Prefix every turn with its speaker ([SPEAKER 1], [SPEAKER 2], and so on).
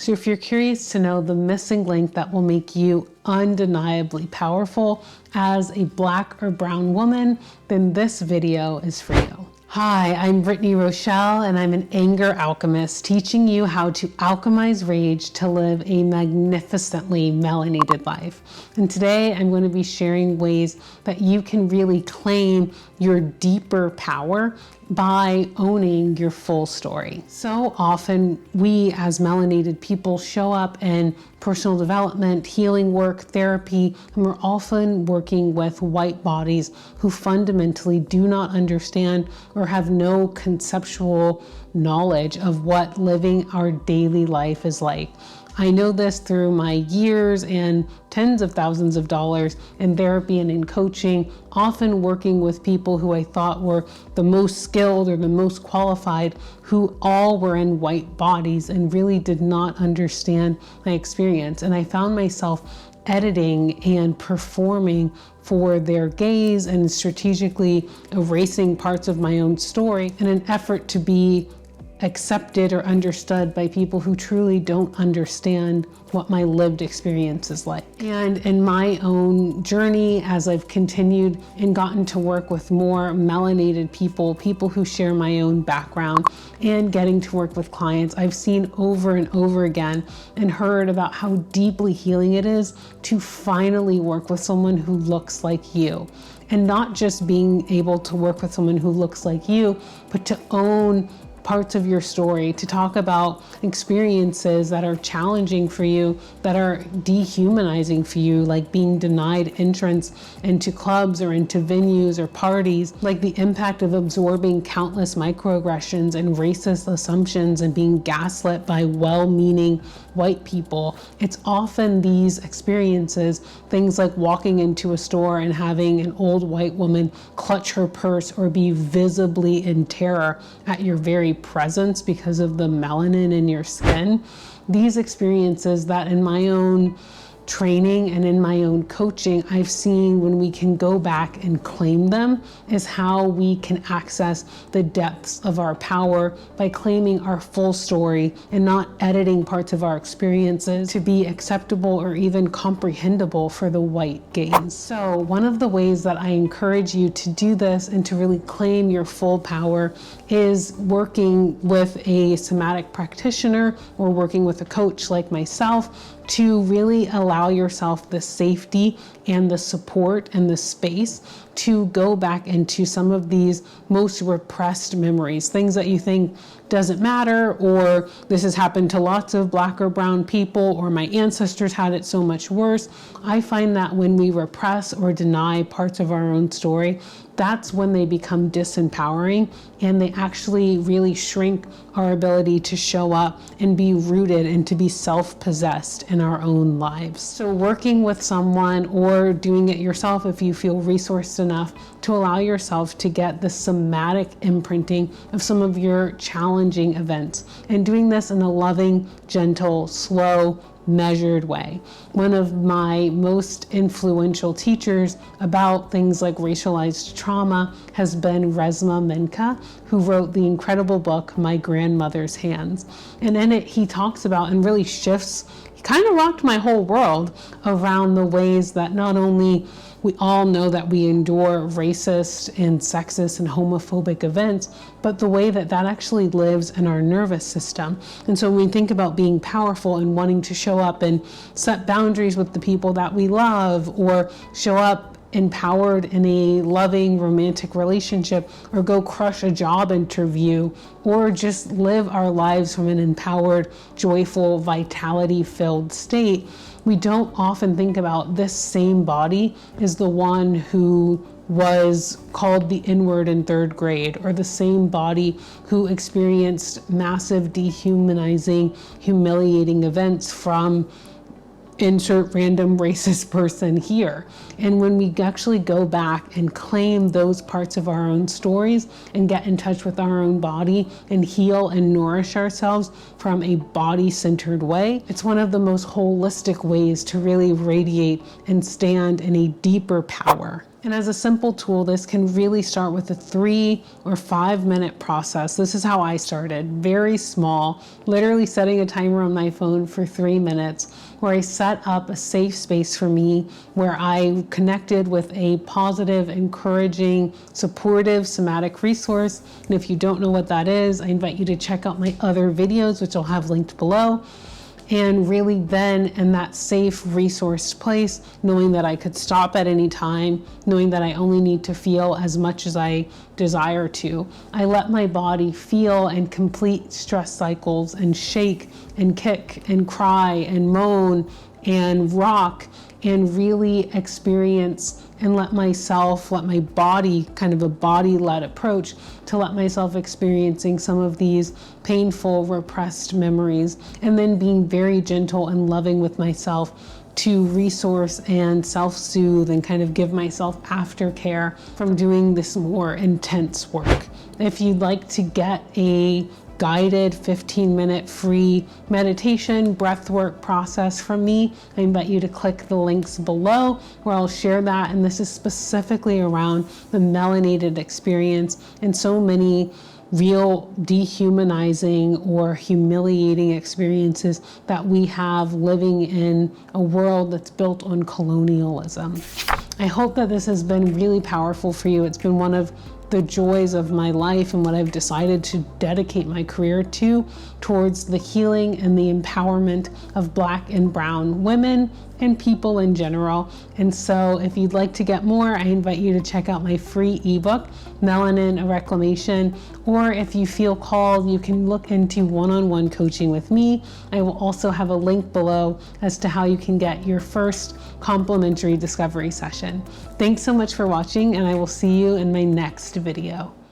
[SPEAKER 1] So if you're curious to know the missing link that will make you undeniably powerful as a Black or brown woman, then this video is for you. Hi, I'm Brittany Rochelle, and I'm an anger alchemist, teaching you how to alchemize rage to live a magnificently melanated life. And today I'm going to be sharing ways that you can really claim your deeper power by owning your full story. So often we as melanated people show up in personal development, healing work, therapy, and we're often working with white bodies who fundamentally do not understand or have no conceptual knowledge of what living our daily life is like. I know this through my years and tens of thousands of dollars in therapy and in coaching, often working with people who I thought were the most skilled or the most qualified, who all were in white bodies and really did not understand my experience. And I found myself editing and performing for their gaze and strategically erasing parts of my own story in an effort to be accepted or understood by people who truly don't understand what my lived experience is like. And in my own journey, as I've continued and gotten to work with more melanated people, people who share my own background, and getting to work with clients, I've seen over and over again and heard about how deeply healing it is to finally work with someone who looks like you. And not just being able to work with someone who looks like you, but to own parts of your story, to talk about experiences that are challenging for you, that are dehumanizing for you, like being denied entrance into clubs or into venues or parties, like the impact of absorbing countless microaggressions and racist assumptions and being gaslit by well-meaning white people. It's often these experiences, things like walking into a store and having an old white woman clutch her purse or be visibly in terror at your very presence because of the melanin in your skin. These experiences that in my own training and in my own coaching, I've seen when we can go back and claim them is how we can access the depths of our power by claiming our full story and not editing parts of our experiences to be acceptable or even comprehensible for the white gaze. So one of the ways that I encourage you to do this and to really claim your full power is working with a somatic practitioner or working with a coach like myself to really allow yourself the safety and the support and the space to go back into some of these most repressed memories, things that you think doesn't matter, or this has happened to lots of Black or brown people, or my ancestors had it so much worse. I find that when we repress or deny parts of our own story, that's when they become disempowering and they actually really shrink our ability to show up and be rooted and to be self-possessed in our own lives. So working with someone or doing it yourself if you feel resourced enough to allow yourself to get the somatic imprinting of some of your challenging events, and doing this in a loving, gentle, slow, measured way. One of my most influential teachers about things like racialized trauma has been Resmaa Menakem, who wrote the incredible book, My Grandmother's Hands. And in it, he talks about and really shifts, he kind of rocked my whole world around the ways that not only we all know that we endure racist and sexist and homophobic events, but the way that that actually lives in our nervous system. And so when we think about being powerful and wanting to show up and set boundaries with the people that we love, or show up empowered in a loving romantic relationship, or go crush a job interview, or just live our lives from an empowered, joyful, vitality-filled state, we don't often think about this same body is the one who was called the N-word in 3rd grade, or the same body who experienced massive dehumanizing, humiliating events from insert random racist person here. And when we actually go back and claim those parts of our own stories and get in touch with our own body and heal and nourish ourselves from a body-centered way, it's one of the most holistic ways to really radiate and stand in a deeper power. And as a simple tool, this can really start with a 3 or 5 minute process. This is how I started, very small, literally setting a timer on my phone for 3 minutes, where I set up a safe space for me, where I connected with a positive, encouraging, supportive somatic resource. And if you don't know what that is, I invite you to check out my other videos, which I'll have linked below. And really then in that safe resourced place, knowing that I could stop at any time, knowing that I only need to feel as much as I desire to, I let my body feel and complete stress cycles and shake and kick and cry and moan and rock and really experience and let my body, kind of a body-led approach, to let myself experiencing some of these painful, repressed memories, and then being very gentle and loving with myself to resource and self-soothe and kind of give myself aftercare from doing this more intense work. If you'd like to get a guided 15-minute free meditation breathwork process from me, I invite you to click the links below where I'll share that. And this is specifically around the melanated experience and so many real dehumanizing or humiliating experiences that we have living in a world that's built on colonialism. I hope that this has been really powerful for you. It's been one of the joys of my life and what I've decided to dedicate my career to, towards the healing and the empowerment of Black and brown women and people in general. And so if you'd like to get more, I invite you to check out my free ebook, Melanin, a Reclamation, or if you feel called, you can look into one-on-one coaching with me. I will also have a link below as to how you can get your first complimentary discovery session. Thanks so much for watching, and I will see you in my next video.